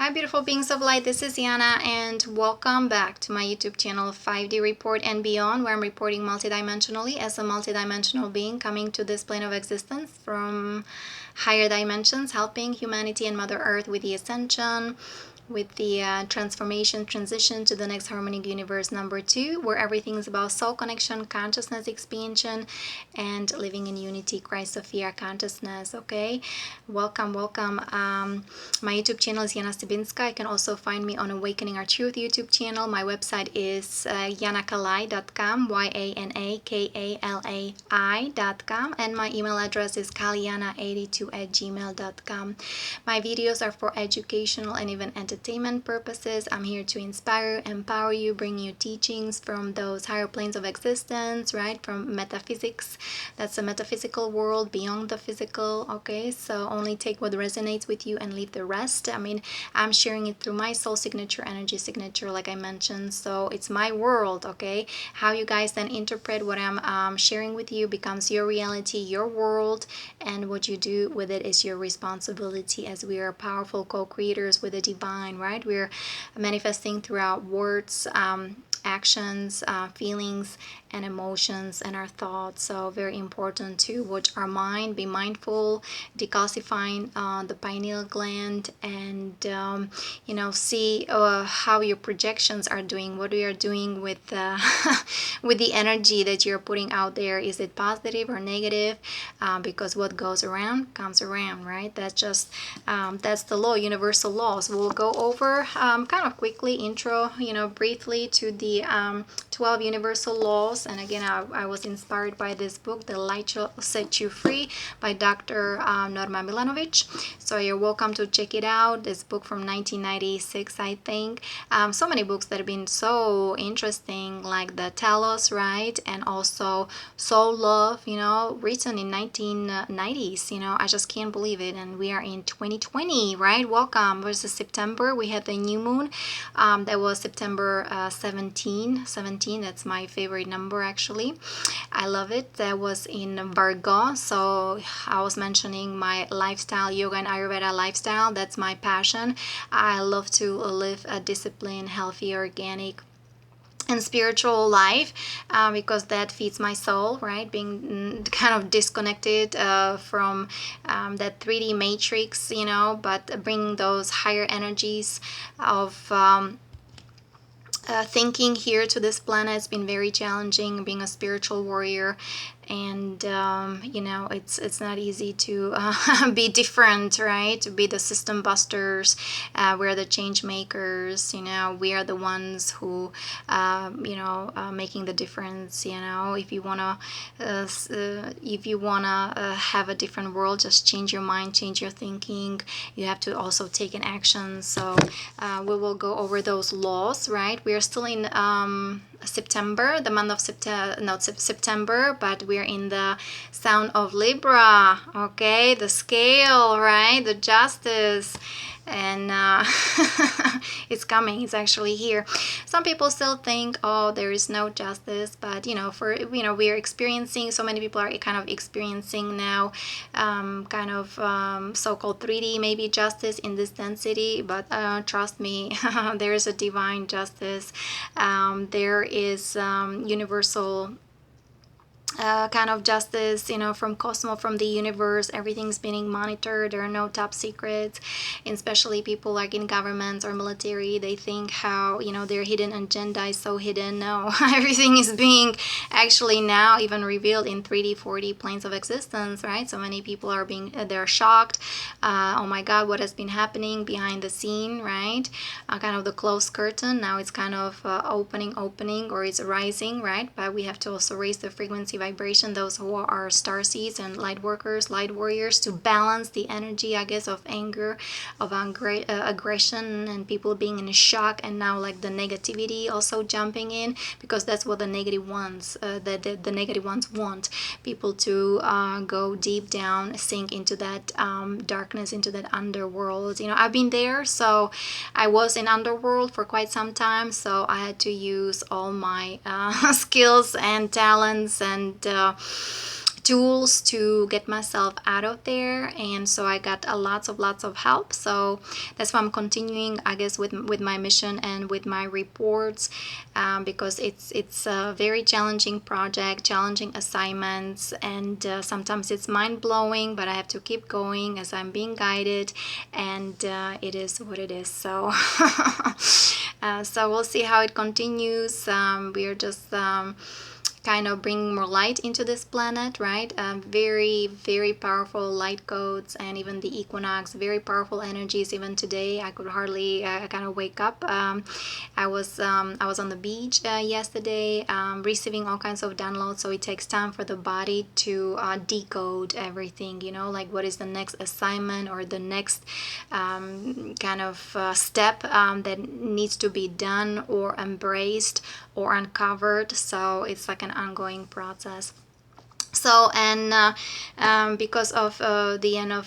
Hi beautiful beings of light, this is Yana and welcome back to my YouTube channel 5D Report and Beyond, where I'm reporting multidimensionally as a multidimensional being coming to this plane of existence from higher dimensions, helping humanity and Mother Earth with the ascension, with the transformation, transition to the next harmonic universe number 2, where everything is about soul connection, consciousness expansion, and living in unity, Christ Sophia consciousness. Okay, welcome. My YouTube channel is Yana Stebinska. You can also find me on Awakening Our Truth YouTube channel. My website is yanakalai.com, YANAKALAI.com, and my email address is kaliana82@gmail.com. My videos are for educational and even entertainment purposes. I'm here to inspire, empower you, bring you teachings from those higher planes of existence, right? From metaphysics. That's a metaphysical world beyond the physical. Okay, so only take what resonates with you and leave the rest. I mean, I'm sharing it through my soul signature, energy signature, like I mentioned. So it's my world. Okay, how you guys then interpret what I'm sharing with you becomes your reality, your world, and what you do with it is your responsibility, as we are powerful co-creators with the divine, right? We're manifesting throughout words, actions, feelings, and emotions, and our thoughts. So very important to watch our mind, be mindful, decalcifying the pineal gland, and see how your projections are doing, what we are doing with with the energy that you're putting out there. Is it positive or negative? Because what goes around comes around, right? That's just that's the law, universal laws. We'll go over kind of quickly intro, briefly to the 12 universal laws. And again, I was inspired by this book, The Light Shall Set You Free, by Dr. Norma Milanovic. So you're welcome to check it out. This book from 1996, I think. So many books that have been so interesting, like the Talos, right? And also Soul Love, written in 1990s. I just can't believe it. And we are in 2020, right? Welcome. Versus September, we had the new moon. That was September 17. That's my favorite number, actually. I love it. That was in Virgo. So I was mentioning my lifestyle, yoga and Ayurveda lifestyle. That's my passion. I love to live a disciplined, healthy, organic, and spiritual life, because that feeds my soul, right? Being kind of disconnected from that 3D matrix, but bringing those higher energies of thinking here to this planet has been very challenging, being a spiritual warrior. And it's not easy to be different, right? To be the system busters. We're the change makers. We are the ones who making the difference. If you wanna have a different world, just change your mind, change your thinking. You have to also take an action. So we will go over those laws, right? We are still in September, the month of September, but we're in the sound of Libra. Okay, the scale, right? The justice, and it's coming. It's actually here. Some people still think, oh, there is no justice, but we are experiencing. So many people are kind of experiencing now, so-called 3D maybe justice in this density. But trust me, there is a divine justice. There is universal kind of justice, from cosmos, from the universe. Everything's being monitored. There are no top secrets. And especially people like in governments or military, they think how their hidden agenda is so hidden. No, everything is being actually now even revealed in 3D 4D planes of existence, right? So many people are they're shocked. Oh my god, what has been happening behind the scene, right? Kind of the closed curtain. Now it's kind of opening, or it's rising, right? But we have to also raise the frequency, vibration, those who are star seeds and light workers, light warriors, to balance the energy, I guess, of anger, of aggression, and people being in shock. And now like the negativity also jumping in, because that's what the negative ones the negative ones want people to go deep down, sink into that darkness, into that underworld. I've been there. So I was in underworld for quite some time, so I had to use all my skills and talents and tools to get myself out of there, and so I got lots of help. So that's why I'm continuing, I guess, with my mission and with my reports, because it's a very challenging project, challenging assignments, and sometimes it's mind-blowing, but I have to keep going as I'm being guided, and it is what it is. So so we'll see how it continues. We're just kind of bringing more light into this planet, right? Very powerful light codes, and even the equinox, very powerful energies. Even today, I could hardly kind of wake up. I was on the beach yesterday, receiving all kinds of downloads. So it takes time for the body to decode everything. You know, like what is the next assignment or the next kind of step that needs to be done or embraced or uncovered. So it's like an ongoing process. So, and because of the end of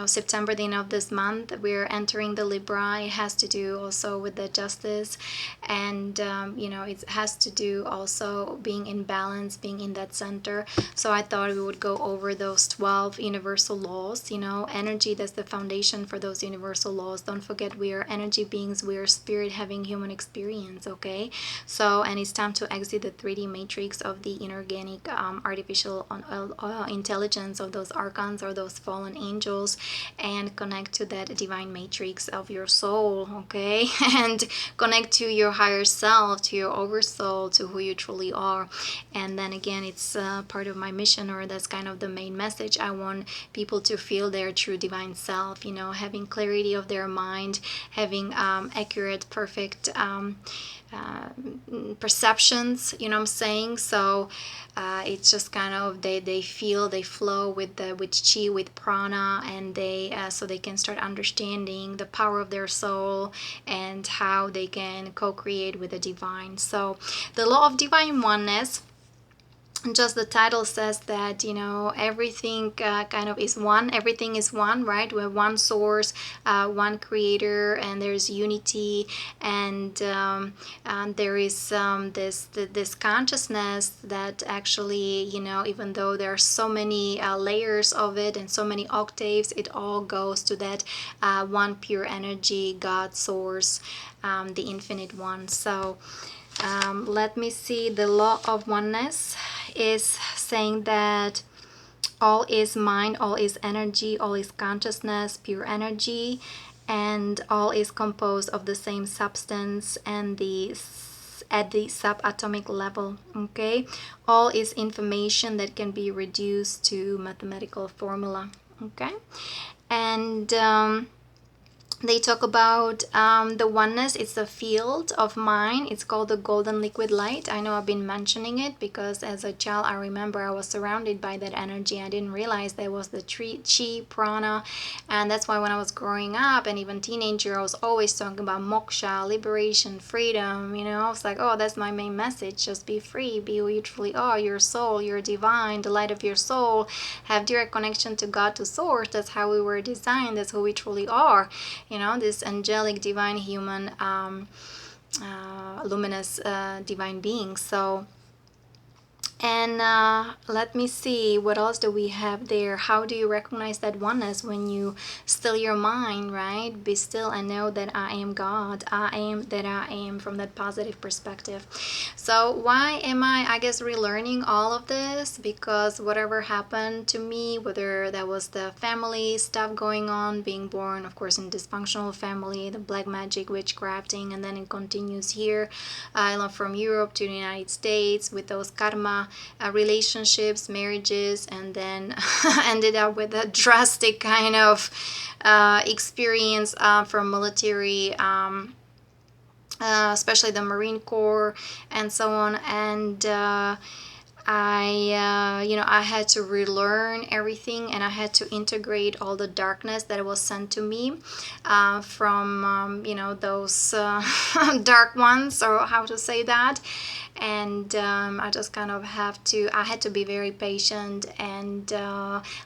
September, the end of this month, we're entering the Libra. It has to do also with the justice, and it has to do also being in balance, being in that center. So I thought we would go over those 12 universal laws. Energy, that's the foundation for those universal laws. Don't forget, we are energy beings, we are spirit having human experience. Okay, so, and it's time to exit the 3D matrix of the inorganic artificial intelligence of those archons or those fallen angels, and connect to that divine matrix of your soul. Okay, and connect to your higher self, to your oversoul, to who you truly are. And then again, it's part of my mission, or that's kind of the main message. I want people to feel their true divine self, having clarity of their mind, having accurate, perfect perceptions, what I'm saying. So it's just kind of they flow with chi, with prana, and they so they can start understanding the power of their soul and how they can co-create with the divine. So the law of divine oneness, just the title says that everything kind of is one. Everything is one, right? We have one source, one creator, and there's unity, and there is this consciousness that actually, even though there are so many layers of it and so many octaves, it all goes to that one pure energy, God source, the infinite one. So let me see. The law of oneness is saying that all is mind, all is energy, all is consciousness, pure energy, and all is composed of the same substance and at the subatomic level. Okay, all is information that can be reduced to mathematical formula. Okay, and they talk about the oneness. It's a field of mind. It's called the golden liquid light. I know I've been mentioning it because as a child, I remember I was surrounded by that energy. I didn't realize there was the chi, prana, and that's why when I was growing up and even teenager, I was always talking about moksha, liberation, freedom. I was like, oh, that's my main message. Just be free, be who you truly are, your soul, your divine, the light of your soul, have direct connection to God, to source. That's how we were designed. That's who we truly are. This angelic, divine, human, luminous, divine being. So, and let me see, what else do we have there? How do you recognize that oneness? When you still your mind, right? Be still and know that I am God. I am that I am, from that positive perspective. So why am I guess, relearning all of this? Because whatever happened to me, whether that was the family stuff going on, being born, of course, in dysfunctional family, the black magic, witchcrafting, and then it continues here. I love from Europe to the United States with those karma relationships, marriages, and then ended up with a drastic kind of experience from military, especially the Marine Corps and so on. And I had to relearn everything, and I had to integrate all the darkness that was sent to me from those dark ones, or how to say that. And I just kind of I had to be very patient, and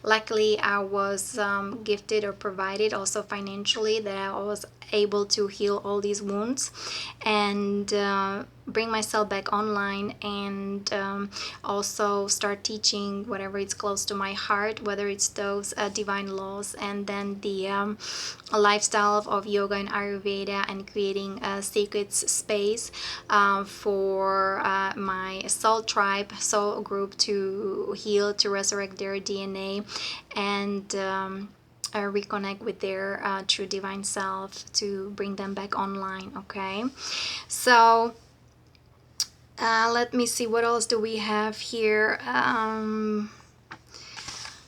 luckily I was gifted or provided also financially, that I was able to heal all these wounds. And bring myself back online, and also start teaching whatever is close to my heart, whether it's those divine laws, and then the a lifestyle of yoga and Ayurveda, and creating a sacred space for my soul tribe, soul group to heal, to resurrect their DNA, and reconnect with their true divine self, to bring them back online. Okay, so let me see, what else do we have here?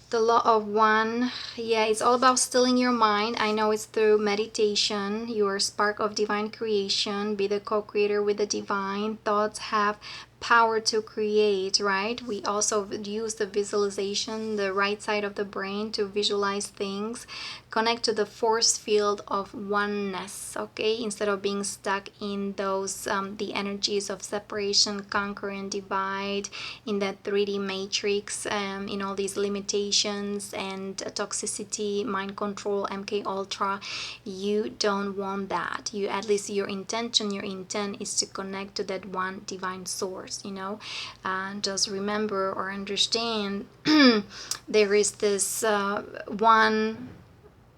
The Law of One, yeah, it's all about stilling your mind. I know it's through meditation. Your spark of divine creation, be the co-creator with the divine. Thoughts have power to create, right? We also use the visualization, the right side of the brain, to visualize things, connect to the force field of oneness, okay, instead of being stuck in those the energies of separation, conquer and divide, in that 3D matrix, in all these limitations and toxicity, mind control, MK Ultra. You don't want that. You, at least your intention, your intent is to connect to that one divine source, you know. Just remember or understand there is this one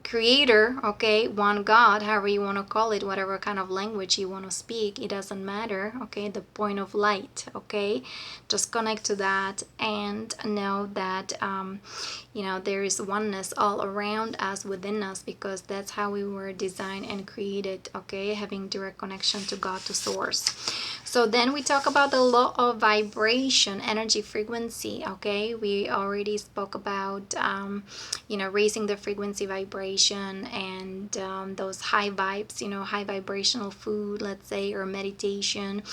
creator, okay, one God, however you want to call it, whatever kind of language you want to speak, it doesn't matter, okay, the point of light, okay, just connect to that and know that you know, there is oneness all around us, within us, because that's how we were designed and created, okay, having direct connection to God, to source. So then we talk about the law of vibration, energy, frequency, okay. We already spoke about you know, raising the frequency, vibration, and those high vibes, you know, high vibrational food, let's say, or meditation,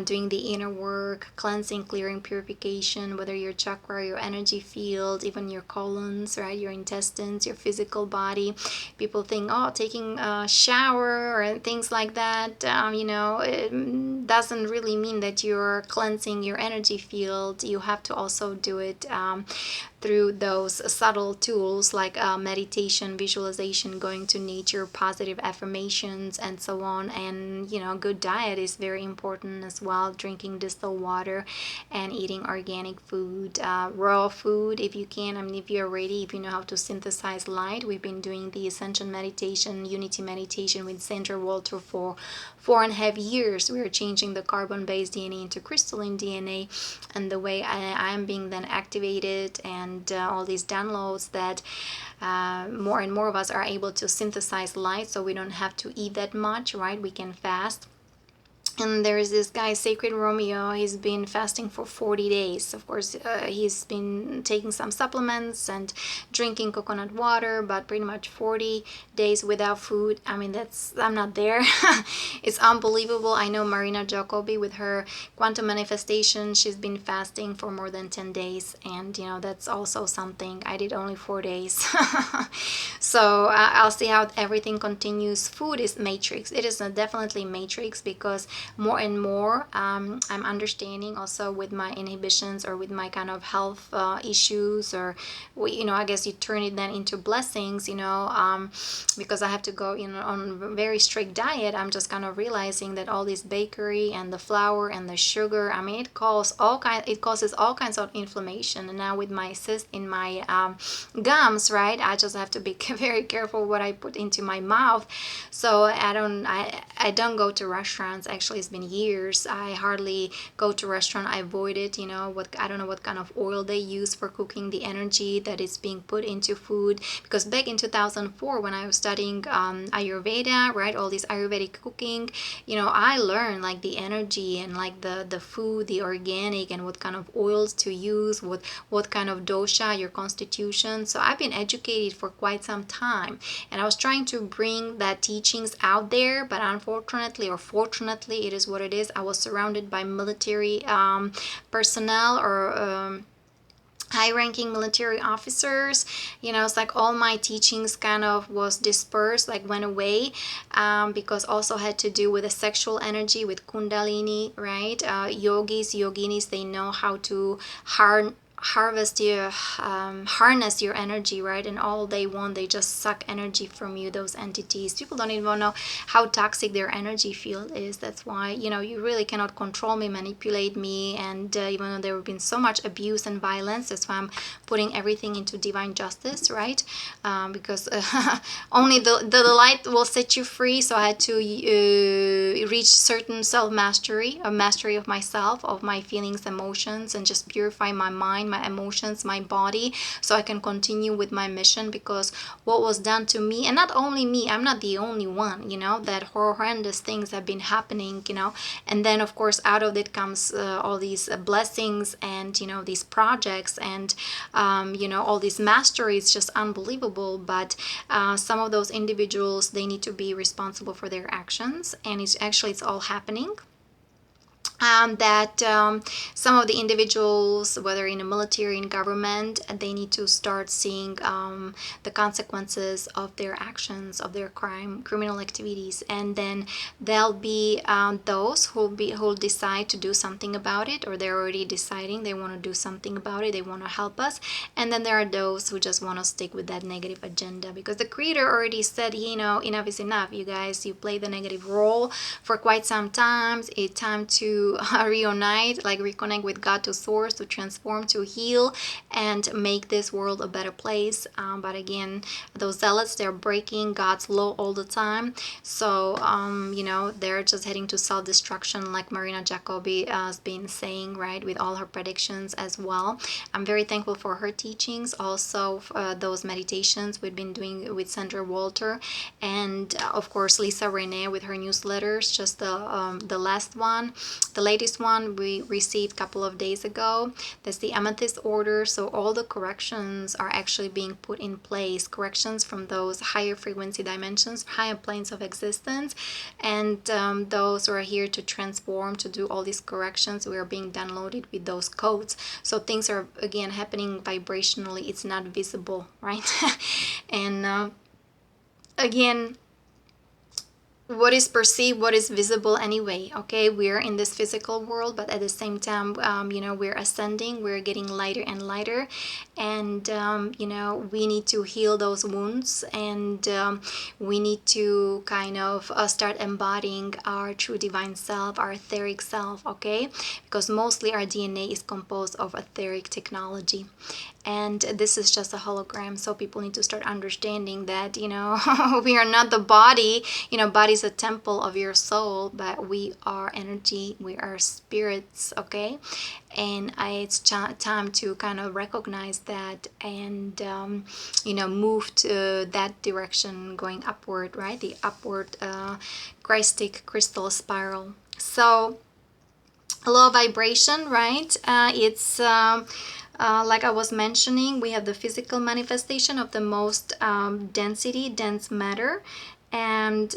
doing the inner work, cleansing, clearing, purification, whether your chakra, your energy field, even your colons, right, your intestines, your physical body. People think, oh, taking a shower or things like that, you know, it doesn't really mean that you're cleansing your energy field. You have to also do it through those subtle tools like meditation, visualization, going to nature, positive affirmations, and so on. And you know, good diet is very important as well, drinking distilled water and eating organic food, raw food if you can. I mean, if you're ready, if you know how to synthesize light. We've been doing the Ascension meditation, Unity meditation with Sandra Walter for 4.5 years. We are changing the carbon-based DNA into crystalline DNA, and the way I am being then activated, and all these downloads that more and more of us are able to synthesize light, so we don't have to eat that much, right? We can fast. And there's this guy, Sacred Romeo. He's been fasting for 40 days. Of course, he's been taking some supplements and drinking coconut water, but pretty much 40 days without food. I mean, that's, I'm not there. It's unbelievable. I know Marina Jacobi with her quantum manifestation, she's been fasting for more than 10 days. And, you know, that's also something. I did only 4 days. So I'll see how everything continues. Food is matrix. It is definitely matrix, because more and more I'm understanding also with my inhibitions or with my kind of health issues, or you know, I guess you turn it then into blessings, you know, because I have to go, you know, on a very strict diet. I'm just kind of realizing that all this bakery and the flour and the sugar, I mean, it causes all kinds of inflammation. And now with my cyst in my gums, right, I just have to be very careful what I put into my mouth. So I don't go to restaurants. Actually, it's been years. I hardly go to restaurant. I avoid it. You know, I don't know what kind of oil they use for cooking, the energy that is being put into food. Because back in 2004, when I was studying Ayurveda, right, all this Ayurvedic cooking, you know, I learned like the energy and like the food, the organic, and what kind of oils to use, what kind of dosha, your constitution. So I've been educated for quite some time, and I was trying to bring that teachings out there, but unfortunately or fortunately, it is what it is. I was surrounded by military personnel, or high-ranking military officers. You know, it's like all my teachings kind of was dispersed, like went away, because also had to do with the sexual energy, with kundalini, right? Yoginis, they know how to harness your energy, right? And all they want, they just suck energy from you. Those entities, people don't even know how toxic their energy field is. That's why, you know, you really cannot control me, manipulate me. And even though there have been so much abuse and violence, that's why I'm putting everything into divine justice, right? Because only the light will set you free. So I had to reach certain self-mastery, a mastery of myself, of my feelings, emotions, and just purify my mind, my emotions, my body, so I can continue with my mission. Because what was done to me, and not only me, I'm not the only one, you know, that horrendous things have been happening, you know. And then of course out of it comes all these blessings, and you know, these projects, and you know, all these masteries, just unbelievable. But some of those individuals, they need to be responsible for their actions, and it's all happening. That some of the individuals, whether in the military, in government, they need to start seeing the consequences of their actions, of their criminal activities. And then there'll be those who'll decide to do something about it, or they're already deciding they want to do something about it, they want to help us. And then there are those who just want to stick with that negative agenda, because the creator already said, you know, enough is enough, you guys. You play the negative role for quite some time. It's time to reunite, like reconnect with God, to source, to transform, to heal, and make this world a better place. But again, those zealots, they're breaking God's law all the time. So you know, they're just heading to self-destruction, like Marina Jacobi has been saying, right, with all her predictions as well. I'm very thankful for her teachings, also those meditations we've been doing with Sandra Walter, and of course Lisa Renee with her newsletters. Just the last one, the latest one we received a couple of days ago. That's the Amethyst order. So all the corrections are actually being put in place, corrections from those higher frequency dimensions, higher planes of existence. And those who are here to transform, to do all these corrections, we are being downloaded with those codes. So things are again happening vibrationally. It's not visible, right? And again, what is perceived, what is visible anyway. Okay, we're in this physical world, but at the same time, you know, we're ascending, we're getting lighter and lighter. And you know, we need to heal those wounds, and we need to kind of start embodying our true divine self, our etheric self. Okay, because mostly our DNA is composed of etheric technology, and this is just a hologram. So people need to start understanding that, you know, we are not the body. You know, body is a temple of your soul, but we are energy, we are spirits. Okay, and it's time to kind of recognize that, and you know, move to that direction, going upward, right? The upward Christic crystal spiral. So low vibration, right? It's like I was mentioning, we have the physical manifestation of the most dense matter, and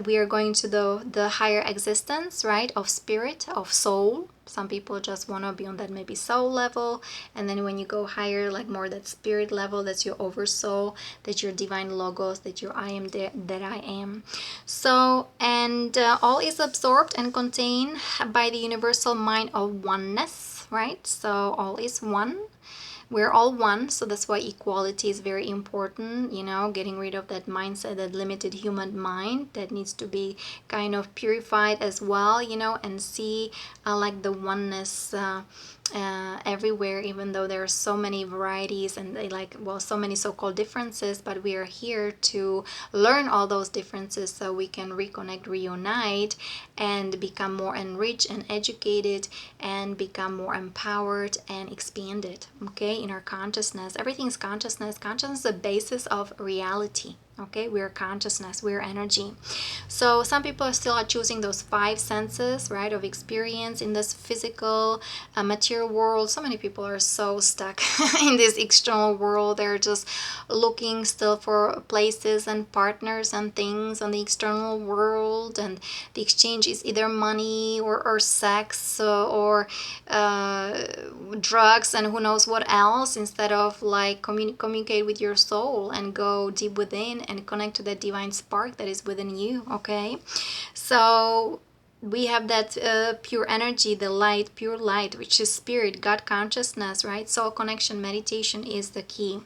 we are going to the higher existence, right, of spirit, of soul. Some people just want to be on that maybe soul level, and then when you go higher, like more that spirit level, that's your oversoul, that's your divine logos, that your I am that I am. So, and all is absorbed and contained by the universal mind of oneness, right? So all is one. We're all one, so that's why equality is very important, you know, getting rid of that mindset, that limited human mind that needs to be kind of purified as well, you know, and see like the oneness everywhere, even though there are so many varieties and they like, well, so many so-called differences. But we are here to learn all those differences so we can reconnect, reunite, and become more enriched and educated, and become more empowered and expanded. Okay, in our consciousness, everything is consciousness. Consciousness is the basis of reality. Okay, we're consciousness, we're energy. So some people are still choosing those five senses, right, of experience in this physical material world. So many people are so stuck in this external world. They're just looking still for places and partners and things on the external world, and the exchange is either money or sex or drugs and who knows what else, instead of like communicate with your soul and go deep within and connect to that divine spark that is within you. Okay, so we have that pure energy, the light, pure light, which is spirit, God consciousness, right? Soul connection meditation is the key.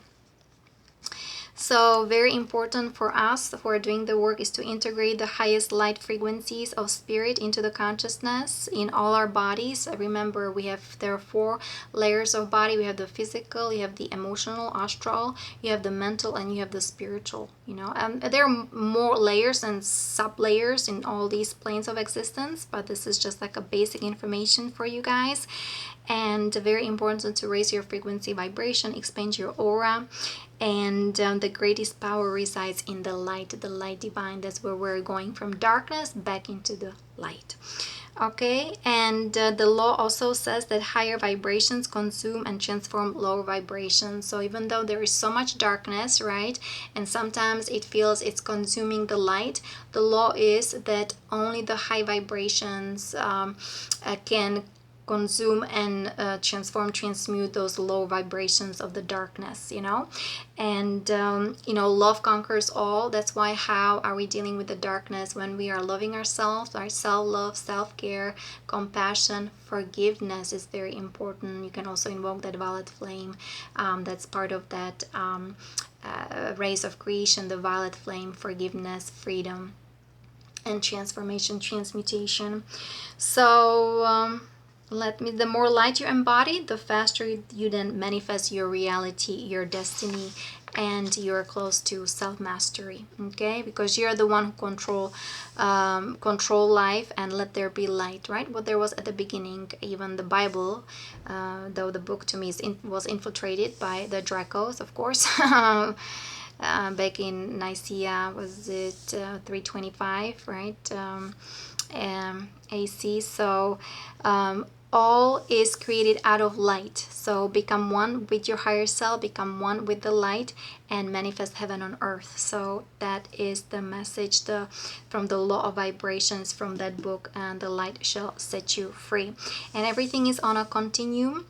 So very important for us who are doing the work is to integrate the highest light frequencies of spirit into the consciousness in all our bodies. Remember, there are 4 layers of body. We have the physical, you have the emotional, astral, you have the mental, and you have the spiritual. There are more layers and sub layers in all these planes of existence, but this is just like a basic information for you guys. And very important to raise your frequency vibration, expand your aura. And the greatest power resides in the light divine. That's where we're going from darkness back into the light. Okay, and the law also says that higher vibrations consume and transform lower vibrations. So even though there is so much darkness, right, and sometimes it feels it's consuming the light, the law is that only the high vibrations can consume and transmute those low vibrations of the darkness, and love conquers all. That's why, how are we dealing with the darkness? When we are loving ourselves, our self-love, self-care, compassion, forgiveness is very important. You can also invoke that violet flame, that's part of that race of creation, the violet flame, forgiveness, freedom, and transformation, transmutation. So the more light you embody, the faster you then manifest your reality, your destiny, and you're close to self-mastery. Okay, because you're the one who control life, and let there be light, right? What there was at the beginning. Even the Bible, though the book to me was infiltrated by the Dracos, of course. Back in Nicaea, was it 325, right? AC. So all is created out of light. So become one with your higher self, become one with the light, and manifest heaven on earth. So that is the message from the law of vibrations from that book, and the light shall set you free. And everything is on a continuum.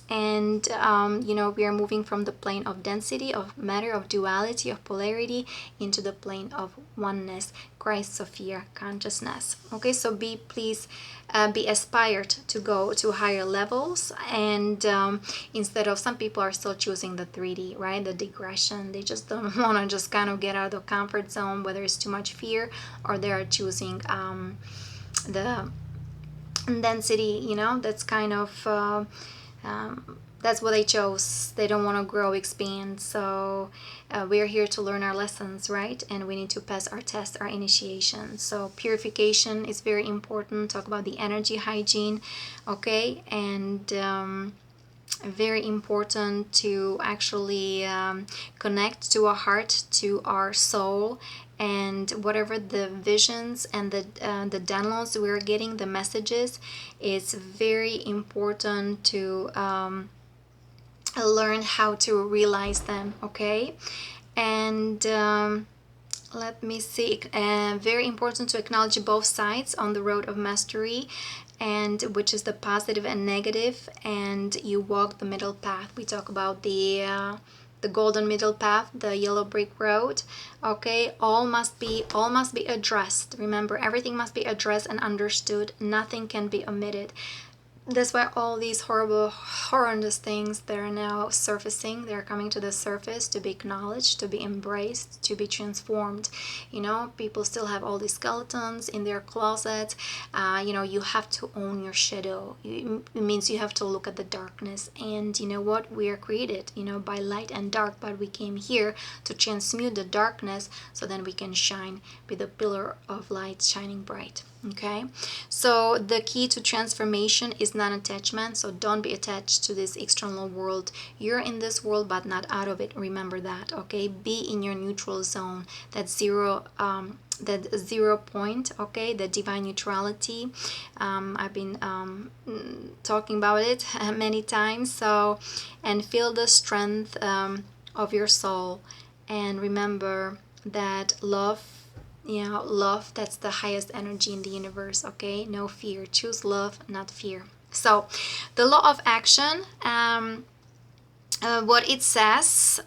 And we are moving from the plane of density, of matter, of duality, of polarity, into the plane of oneness, Christ, Sophia consciousness. Okay, so please be aspired to go to higher levels. And instead of, some people are still choosing the 3D, right, the digression. They just don't want to just kind of get out of the comfort zone, whether it's too much fear, or they are choosing the density. That's kind of that's what they chose. They don't want to grow, expand. So we're here to learn our lessons, right? And we need to pass our test, our initiation. So purification is very important. Talk about the energy hygiene, okay? And very important to actually connect to our heart, to our soul, and whatever the visions and the downloads we're getting, the messages, it's very important to learn how to realize them, okay? And let me see, very important to acknowledge both sides on the road of mastery, and which is the positive and negative, and you walk the middle path. We talk about the golden middle path, the yellow brick road. Okay, all must be addressed. Remember, everything must be addressed and understood. Nothing can be omitted. That's why all these horrendous things, they're now surfacing. They're coming to the surface to be acknowledged, to be embraced, to be transformed. People still have all these skeletons in their closets. You have to own your shadow. It means you have to look at the darkness. And you know what? We are created, by light and dark, but we came here to transmute the darkness so then we can shine, be the pillar of light shining bright. Okay, so the key to transformation is non-attachment. So don't be attached to this external world. You're in this world, but not out of it. Remember that. Okay, be in your neutral zone. That zero point. Okay, the divine neutrality. I've been talking about it many times. So, and feel the strength of your soul, and remember that love, that's the highest energy in the universe. Okay, no fear. Choose love, not fear. So the law of action, what it says,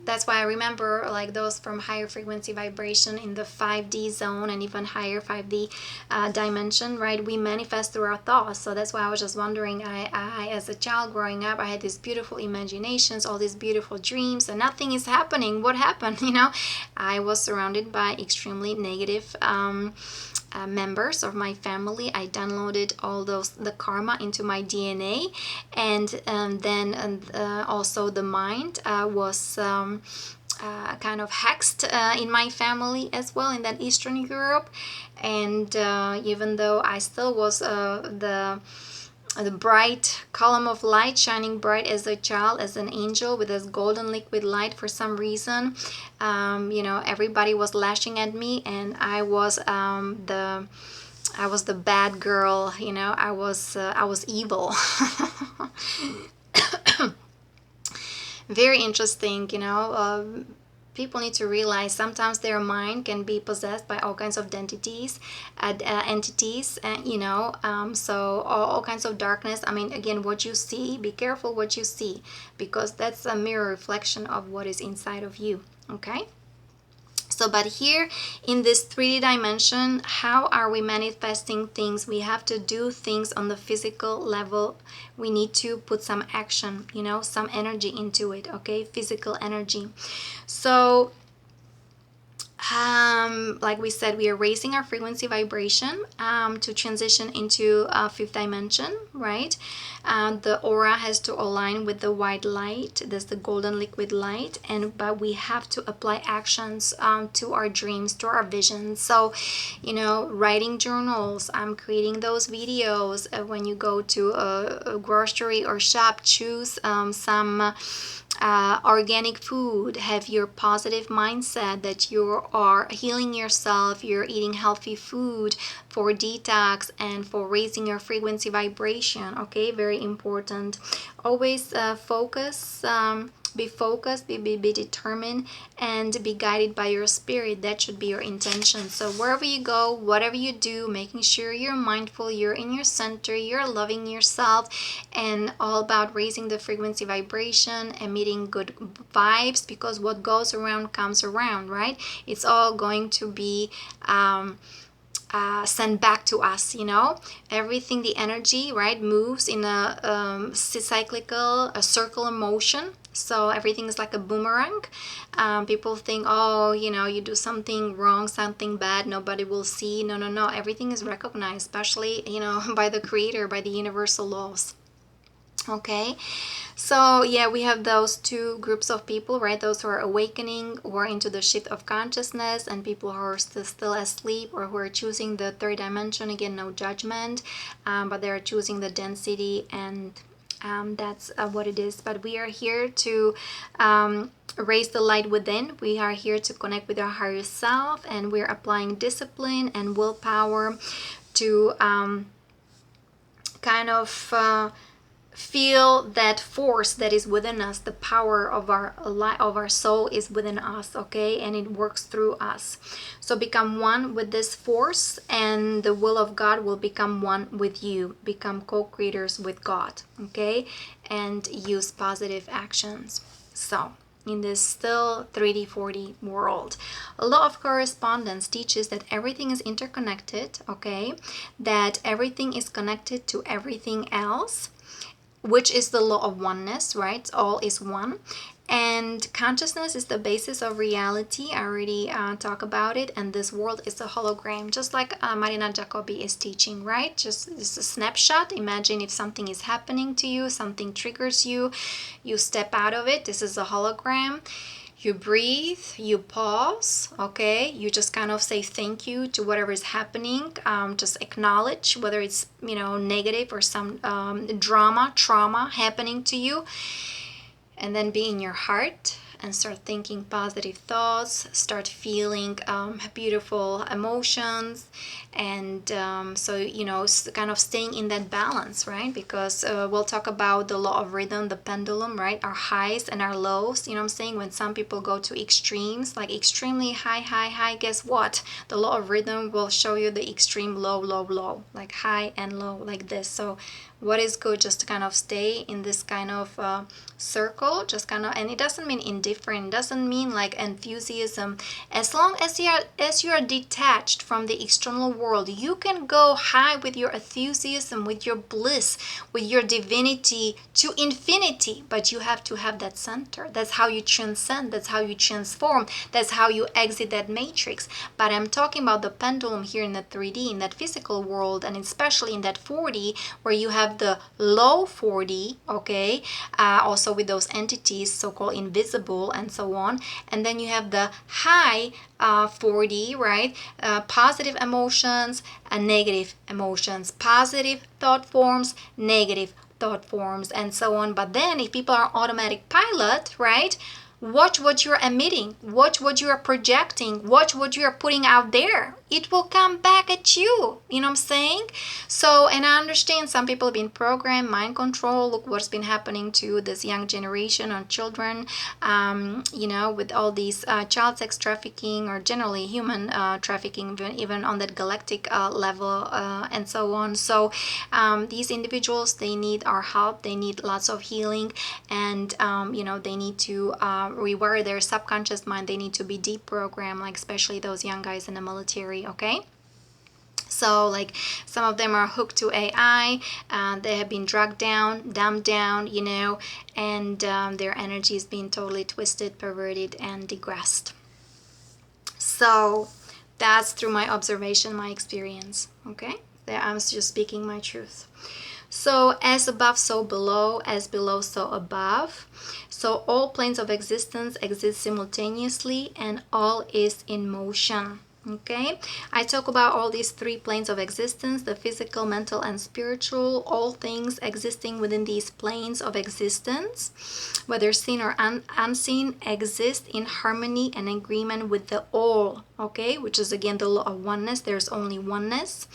that's why I remember, like, those from higher frequency vibration in the 5D zone and even higher 5D dimension, right? We manifest through our thoughts. So that's why I was just wondering, I as a child growing up, I had these beautiful imaginations, all these beautiful dreams, and nothing is happening. What happened? I was surrounded by extremely negative members of my family. I downloaded all the karma into my DNA, and then also the mind was kind of hexed in my family as well, in that Eastern Europe. And even though I still was the bright column of light, shining bright as a child, as an angel with this golden liquid light, for some reason, everybody was lashing at me, and I was the bad girl. I was evil. Very interesting. People need to realize sometimes their mind can be possessed by all kinds of entities, so all kinds of darkness. I mean, again, what you see, be careful what you see, because that's a mirror reflection of what is inside of you. Okay. So, but here in this 3D dimension, how are we manifesting things? We have to do things on the physical level. We need to put some action, some energy into it, okay? Physical energy. So, like we said, we are raising our frequency vibration to transition into a 5th dimension, right? The aura has to align with the white light. That's the golden liquid light. But we have to apply actions to our dreams, to our visions. So, writing journals, creating those videos. When you go to a grocery or shop, choose some organic food. Have your positive mindset that you are healing yourself, you're eating healthy food for detox and for raising your frequency vibration. Okay, very important. Always be focused, be determined, and be guided by your spirit. That should be your intention. So wherever you go, whatever you do, making sure you're mindful, you're in your center, you're loving yourself, and all about raising the frequency vibration, emitting good vibes, because what goes around comes around, right? It's all going to be sent back to us. Everything, the energy, right, moves in a circular motion. So everything is like a boomerang. People think, you do something wrong, something bad, nobody will see. No, everything is recognized, especially by the creator, by the universal laws. Okay, so yeah, we have those two groups of people, right? Those who are awakening or into the shift of consciousness, and people who are still asleep, or who are choosing the 3rd dimension. Again, no judgment, but they are choosing the density, and that's what it is. But we are here to raise the light within. We are here to connect with our higher self, and we're applying discipline and willpower to kind of feel that force that is within us. The power of our soul is within us, okay, and it works through us. So become one with this force, and the will of God will become one with you. Become co-creators with God, okay, and use positive actions. So in this still 3D 4D world, a law of correspondence teaches that everything is interconnected, okay, that everything is connected to everything else, which is the law of oneness, right? All is one. And consciousness is the basis of reality. I already talked about it. And this world is a hologram, just like Marina Jacobi is teaching, right? Just it's a snapshot. Imagine if something is happening to you, something triggers you, you step out of it. This is a hologram. You breathe, you pause, okay? You just kind of say thank you to whatever is happening. Just acknowledge whether it's, negative or some trauma happening to you. And then be in your heart and start thinking positive thoughts, start feeling beautiful emotions, and kind of staying in that balance, right? Because we'll talk about the law of rhythm, the pendulum, right? Our highs and our lows, you know what I'm saying? When some people go to extremes, like extremely high, guess what? The law of rhythm will show you the extreme low, like high and low, like this. So what is good, just to kind of stay in this kind of circle, just kind of, and it doesn't mean indifferent, it doesn't mean like enthusiasm. As long as you are detached from the external world, you can go high with your enthusiasm, with your bliss, with your divinity to infinity, but you have to have that center. That's how you transcend, that's how you transform, that's how you exit that matrix. But I'm talking about the pendulum here in the 3D, in that physical world, and especially in that 4D, where you have the low 4D, okay, also with those entities so-called invisible and so on, and then you have the high 4D, right? Positive emotions and negative emotions, positive thought forms, negative thought forms, and so on. But then if people are automatic pilot, right, watch what you're emitting, watch what you are projecting, watch what you are putting out there. It will come back at you. You know what I'm saying? So, and I understand some people have been programmed, mind control. Look what's been happening to this young generation of children, you know, with all these child sex trafficking, or generally human trafficking, even on that galactic level, and so on. So these individuals, they need our help. They need lots of healing, and you know, they need to rewire their subconscious mind. They need to be deprogrammed, like especially those young guys in the military. Okay, so like some of them are hooked to AI, they have been drugged down, dumbed down, you know, and their energy is being totally twisted, perverted, and digressed. So that's through my observation, my experience. Okay, I'm just speaking my truth. So as above, so below, as below, so above. So all planes of existence exist simultaneously, and all is in motion. Okay, I talk about all these three planes of existence: the physical, mental, and spiritual. All things existing within these planes of existence, whether seen or unseen, exist in harmony and agreement with the all. Okay, which is again the law of oneness. There's only oneness,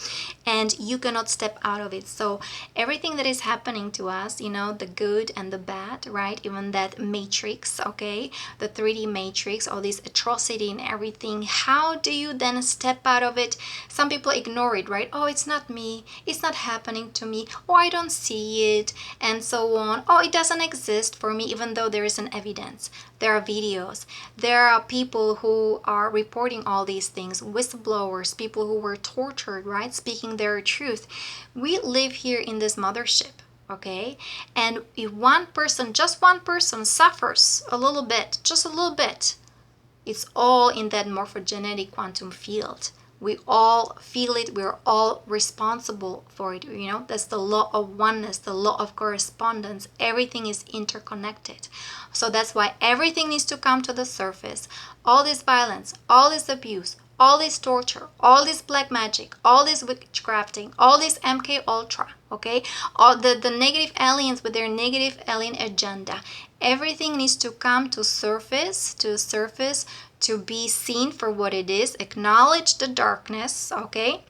and you cannot step out of it. So everything that is happening to us, you know, the good and the bad, right? Even that matrix, okay, the 3D matrix, all this atrocity and everything, how do you then step out of it? Some people ignore it, right? Oh, it's not me, it's not happening to me, oh, I don't see it, and so on. Oh, it doesn't exist for me, even though there is an evidence. There are videos, there are people who are reporting all these things, whistleblowers, people who were tortured, right, speaking their truth. We live here in this mothership, okay, and if one person, just one person, suffers a little bit, just a little bit, it's all in that morphogenetic quantum field. We all feel it, we're all responsible for it, you know. That's the law of oneness, the law of correspondence. Everything is interconnected. So that's why everything needs to come to the surface. All this violence, all this abuse, all this torture, all this black magic, all this witchcrafting, all this MK Ultra, okay, all the negative aliens with their negative alien agenda, everything needs to come to surface, to be seen for what it is. Acknowledge the darkness, okay,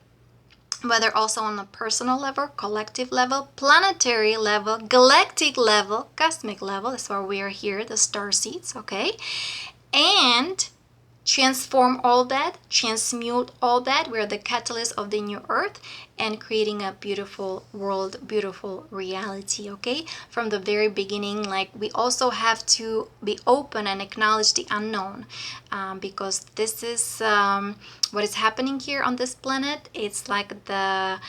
whether also on a personal level, collective level, planetary level, galactic level, cosmic level. That's why we are here, the star seeds, okay, and transform all that, transmute all that. We're the catalyst of the new earth and creating a beautiful world, beautiful reality, okay? From the very beginning, like, we also have to be open and acknowledge the unknown, because this is what is happening here on this planet. It's like the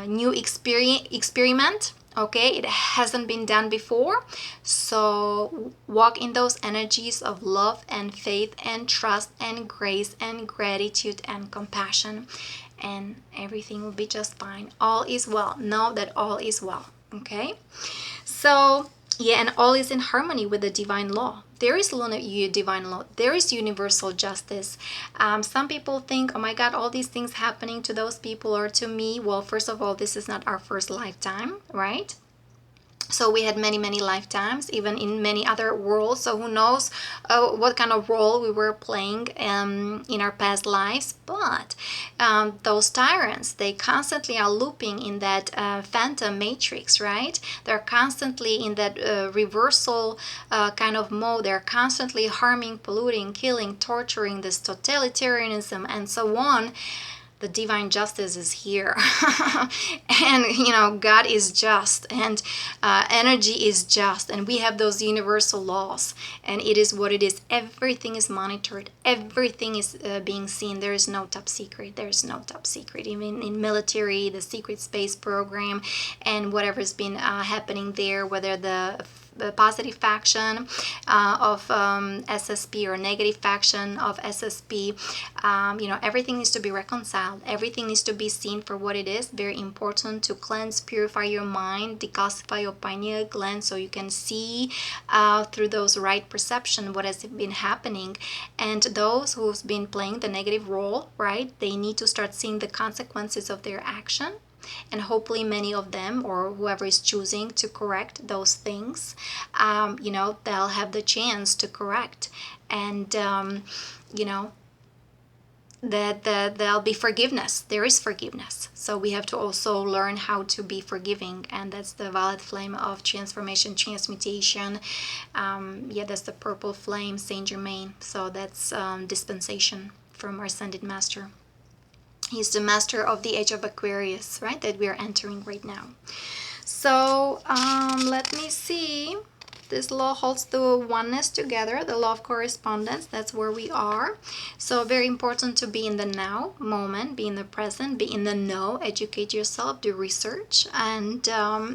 new experiment. Okay, it hasn't been done before. So walk in those energies of love and faith and trust and grace and gratitude and compassion, and everything will be just fine. All is well. Know that all is well. Okay, so yeah, and all is in harmony with the divine law. There is divine law. There is universal justice. Some people think, oh my God, all these things happening to those people or to me. Well, first of all, this is not our first lifetime, right? So we had many, many lifetimes, even in many other worlds. So who knows what kind of role we were playing in our past lives. But those tyrants, they constantly are looping in that phantom matrix, right? They're constantly in that reversal kind of mode. They're constantly harming, polluting, killing, torturing, this totalitarianism, and so on. the divine justice is here. And God is just, and energy is just, and we have those universal laws, and it is what it is. Everything is monitored, everything is being seen. There is no top secret. There's no top secret. Even in military, the secret space program, and whatever's been happening there, whether the positive faction of SSP or negative faction of SSP, everything needs to be reconciled. Everything needs to be seen for what it is. Very important to cleanse, purify your mind, decalcify your pineal gland, so you can see through those right perception what has been happening. And those who've been playing the negative role, right, they need to start seeing the consequences of their action. And hopefully many of them, or whoever is choosing to correct those things, they'll have the chance to correct. And that there'll be forgiveness. There is forgiveness. So we have to also learn how to be forgiving, and that's the violet flame of transformation, transmutation. That's the purple flame, Saint Germain. So that's dispensation from our Ascended Master. He's the master of the age of Aquarius, right, that we are entering right now. So let me see. This law holds the oneness together, the law of correspondence. That's where we are. So very important to be in the now moment, be in the present, be in the know, educate yourself, do research, and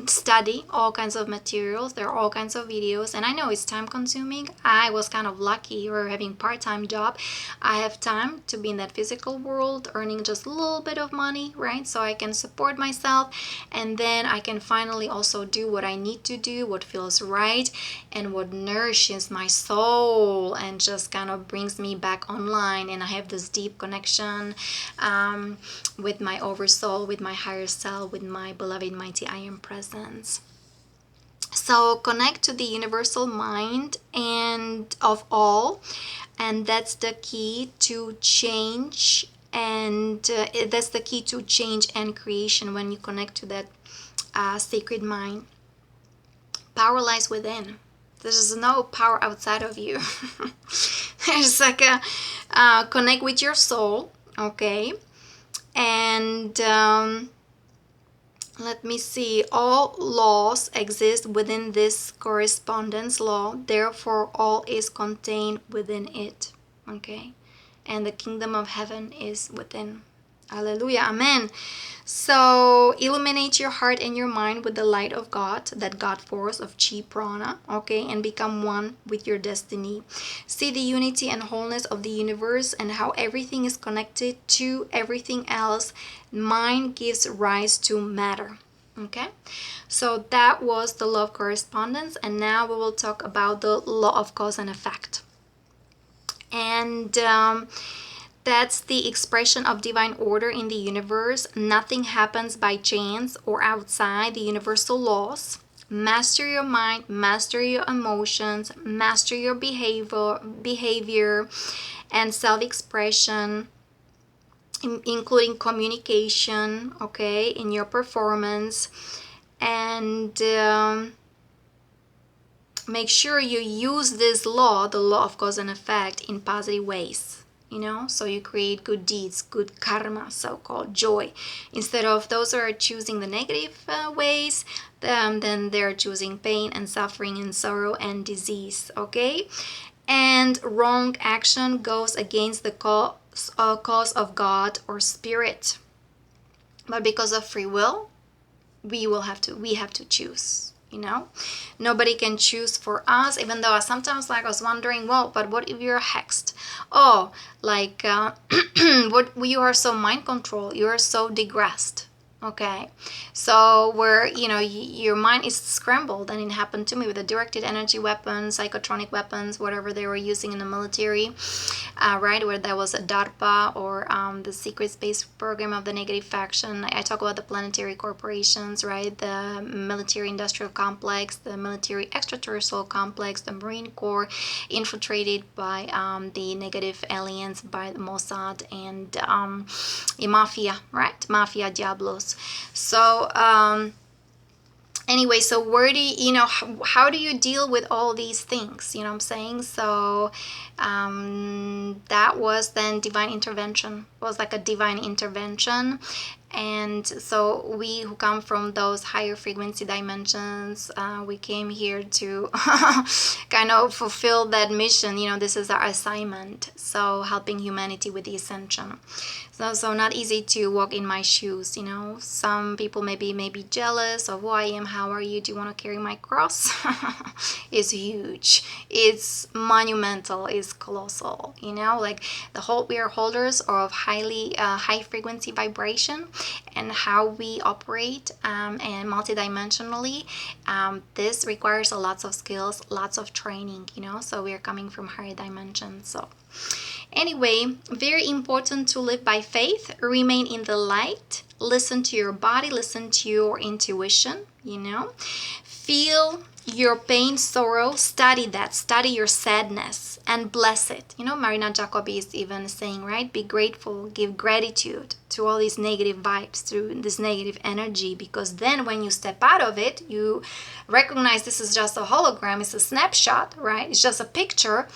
study all kinds of materials. There are all kinds of videos, and I know it's time consuming. I was kind of lucky, or having part-time job. I have time to be in that physical world, earning just a little bit of money, right? So I can support myself, and then I can finally also do what I need to do, what feels right, and what nourishes my soul, and just kind of brings me back online, and I have this deep connection with my oversoul, with my higher self, with my beloved mighty I Am presence. So connect to the universal mind and of all, and that's the key to change, and that's the key to change and creation. When you connect to that sacred mind, power lies within. There's no power outside of you. There's like a connect with your soul, okay? And let me see. All laws exist within this correspondence law. Therefore, all is contained within it, okay? And the kingdom of heaven is within. Hallelujah. Amen. So illuminate your heart and your mind with the light of God, that God force of Chi Prana, okay, and become one with your destiny. See the unity and wholeness of the universe and how everything is connected to everything else. Mind gives rise to matter. Okay, so that was the law of correspondence, and now we will talk about the law of cause and effect. And that's the expression of divine order in the universe. Nothing happens by chance or outside the universal laws. Master your mind, master your emotions, master your behavior and self-expression, including communication, okay, in your performance. And make sure you use this law, the law of cause and effect, in positive ways. So you create good deeds, good karma, so-called joy. Instead of those who are choosing the negative ways, then they're choosing pain and suffering and sorrow and disease, okay? And wrong action goes against the cause of God or spirit. But because of free will, we have to choose. Nobody can choose for us, even though I sometimes I was wondering, well, but what if you're hexed? Oh, like what, you are so mind control, you are so digressed, okay? So where your mind is scrambled, and it happened to me with the directed energy weapons, psychotronic weapons, whatever they were using in the military, right, where there was a DARPA or the secret space program of the negative faction. I talk about the planetary corporations, right, the military industrial complex, the military extraterrestrial complex, the Marine Corps, infiltrated by the negative aliens, by the Mossad, and the mafia, right, mafia diablos. So anyway, so where do you, how do you deal with all these things? You know what I'm saying? So that was then divine intervention. It was like a divine intervention. And so we who come from those higher frequency dimensions, we came here to kind of fulfill that mission. This is our assignment. So helping humanity with the ascension. So not easy to walk in my shoes. Some people may be jealous of who I am. How are you? Do you want to carry my cross? It's huge. It's monumental. It's colossal. Like we are holders of high frequency vibration, and how we operate and multidimensionally. This requires a lots of skills, lots of training. So we are coming from higher dimensions. So anyway, very important to live by faith, remain in the light, listen to your body, listen to your intuition, feel your pain, sorrow, study your sadness and bless it. Marina Jacobi is even saying, right, be grateful, give gratitude to all these negative vibes, through this negative energy, because then when you step out of it, you recognize this is just a hologram, it's a snapshot, right? It's just a picture.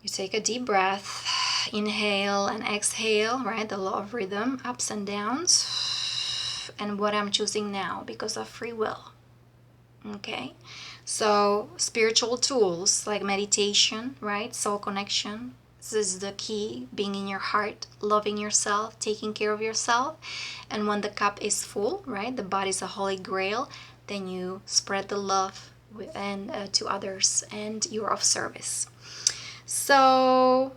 You take a deep breath, inhale and exhale, right? The law of rhythm, ups and downs. And what I'm choosing now because of free will. Okay? So spiritual tools like meditation, right? Soul connection. This is the key, being in your heart, loving yourself, taking care of yourself. And when the cup is full, right? The body is a holy grail. Then you spread the love to others, and you're of service. So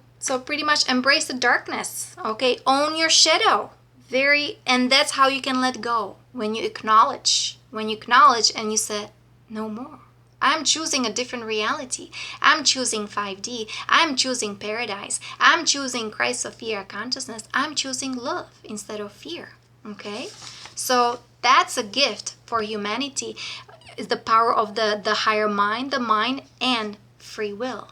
pretty much embrace the darkness, okay? Own your shadow. And that's how you can let go. When you acknowledge and you say, no more. I'm choosing a different reality. I'm choosing 5D. I'm choosing paradise. I'm choosing Christ Sophia consciousness. I'm choosing love instead of fear, okay? So that's a gift for humanity. Is the power of the higher mind, the mind, and free will.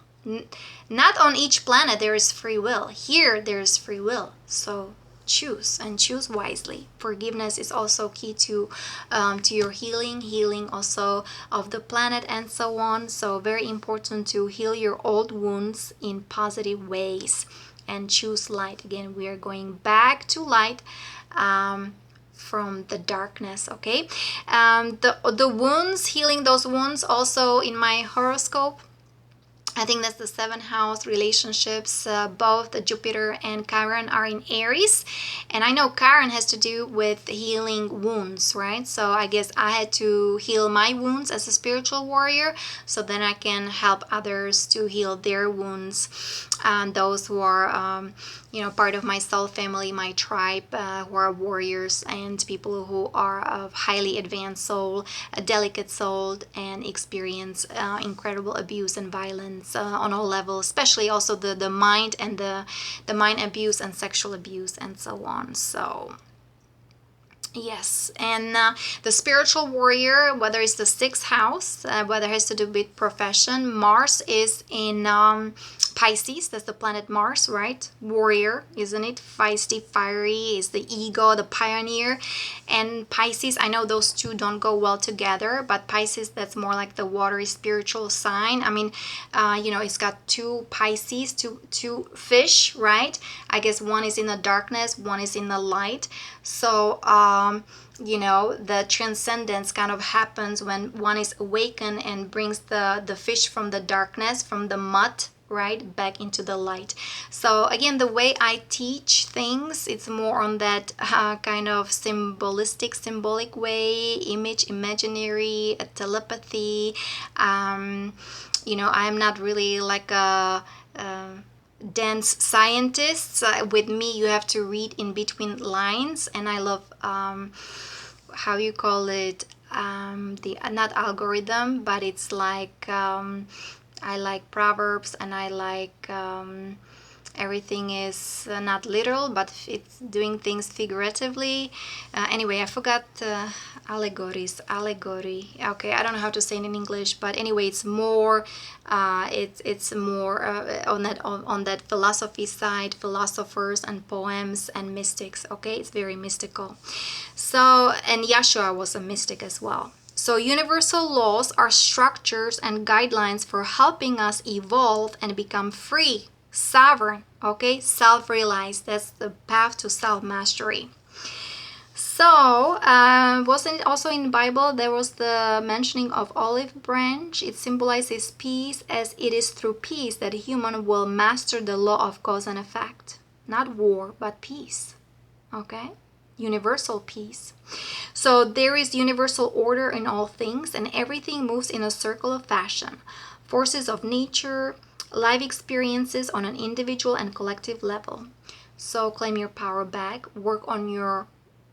Not on each planet there is free will. Here there is free will. So choose, and choose wisely. Forgiveness is also key to your healing also of the planet and so on. So very important to heal your old wounds in positive ways and choose light. Again, we are going back to light from the darkness, okay? The wounds, healing those wounds also in my horoscope. I think that's the 7th house, relationships. Both Jupiter and Chiron are in Aries. And I know Chiron has to do with healing wounds, right? So I guess I had to heal my wounds as a spiritual warrior, so then I can help others to heal their wounds. Those who are, part of my soul family, my tribe, who are warriors, and people who are of highly advanced soul, a delicate soul, and experience incredible abuse and violence on all levels, especially also the mind and the mind abuse and sexual abuse and so on. So yes, and the spiritual warrior, whether it's the 6th house, whether it has to do with profession, Mars is in Pisces. That's the planet Mars, right? Warrior, isn't it? Feisty, fiery, is the ego, the pioneer. And Pisces, I know those two don't go well together, but Pisces, that's more like the watery spiritual sign. I mean, it's got 2 Pisces, two fish, right? I guess one is in the darkness, one is in the light. So the transcendence kind of happens when one is awakened and brings the fish from the darkness, from the mud, right, back into the light. So again, the way I teach things, it's more on that kind of symbolic way, imaginary, telepathy. I'm not really like a dense scientist. With me, you have to read in between lines, and I love how you call it, the not algorithm, but it's like I like proverbs, and I like Everything is not literal, but it's doing things figuratively. Anyway, I forgot allegory. Okay, I don't know how to say it in English, but anyway, it's more it's more on that philosophy side, philosophers and poems and mystics. Okay, it's very mystical. So, and Yeshua was a mystic as well. So universal laws are structures and guidelines for helping us evolve and become free, sovereign, okay, self-realized. That's the path to self-mastery. So, wasn't it also in the Bible there was the mentioning of olive branch? It symbolizes peace, as it is through peace that a human will master the law of cause and effect. Not war, but peace. Okay? Universal peace. So there is universal order in all things, and everything moves in a circle of fashion. Forces of nature, life experiences on an individual and collective level. So claim your power back, work on your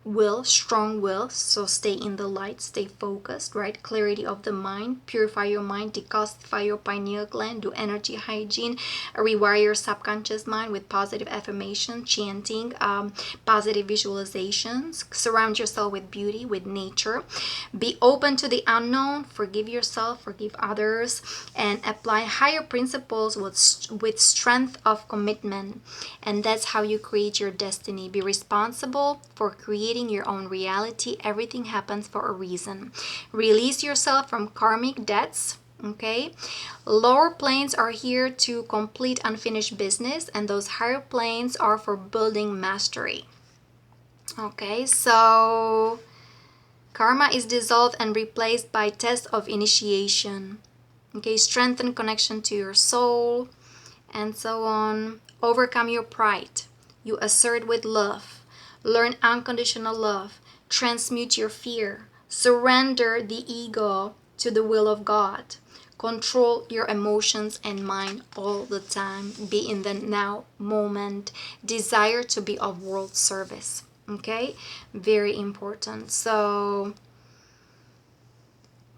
will, strong will, so stay in the light, stay focused, right? Clarity of the mind, purify your mind, decalcify your pineal gland, do energy hygiene, rewire your subconscious mind with positive affirmation, chanting, positive visualizations, surround yourself with beauty, with nature, be open to the unknown, forgive yourself, forgive others, and apply higher principles with strength of commitment. And that's how you create your destiny. Be responsible for creating your own reality. Everything happens for a reason. Release yourself from karmic debts. Okay, lower planes are here to complete unfinished business, and those higher planes are for building mastery. Okay, so karma is dissolved and replaced by test of initiation. Okay, strengthen connection to your soul, and so on. Overcome your pride. You assert with love. Learn unconditional love. Transmute your fear. Surrender the ego to the will of God. Control your emotions and mind all the time. Be in the now moment. Desire to be of world service. Okay? Very important. So,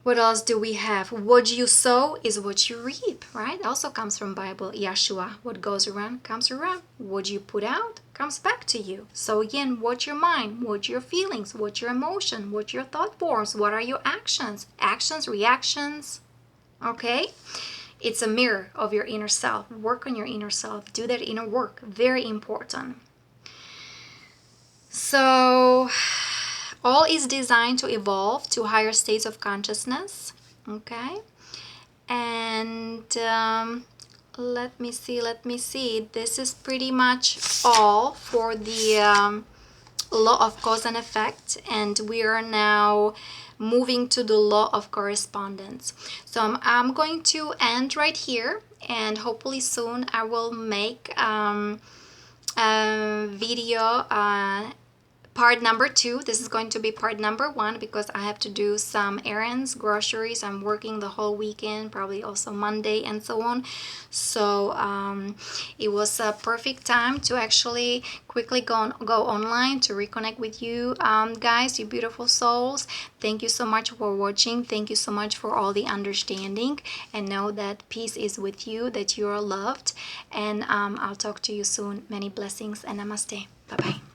what else do we have? What you sow is what you reap, right? Also comes from Bible, Yeshua. What goes around comes around. What you put out comes back to you. So again, what your mind, what your feelings, what your emotion, what your thought forms, what are your actions? Actions, reactions, okay? It's a mirror of your inner self. Work on your inner self. Do that inner work. Very important. So, all is designed to evolve to higher states of consciousness. Okay, and let me see. This is pretty much all for the law of cause and effect, and we are now moving to the law of correspondence. So I'm going to end right here, and hopefully soon I will make a video part number 2. This is going to be part number 1 because I have to do some errands, groceries. I'm working the whole weekend, probably also Monday and so on. So it was a perfect time to actually quickly go online to reconnect with you guys, you beautiful souls. Thank you so much for watching. Thank you so much for all the understanding, and know that peace is with you, that you are loved, and I'll talk to you soon. Many blessings and namaste. Bye-bye.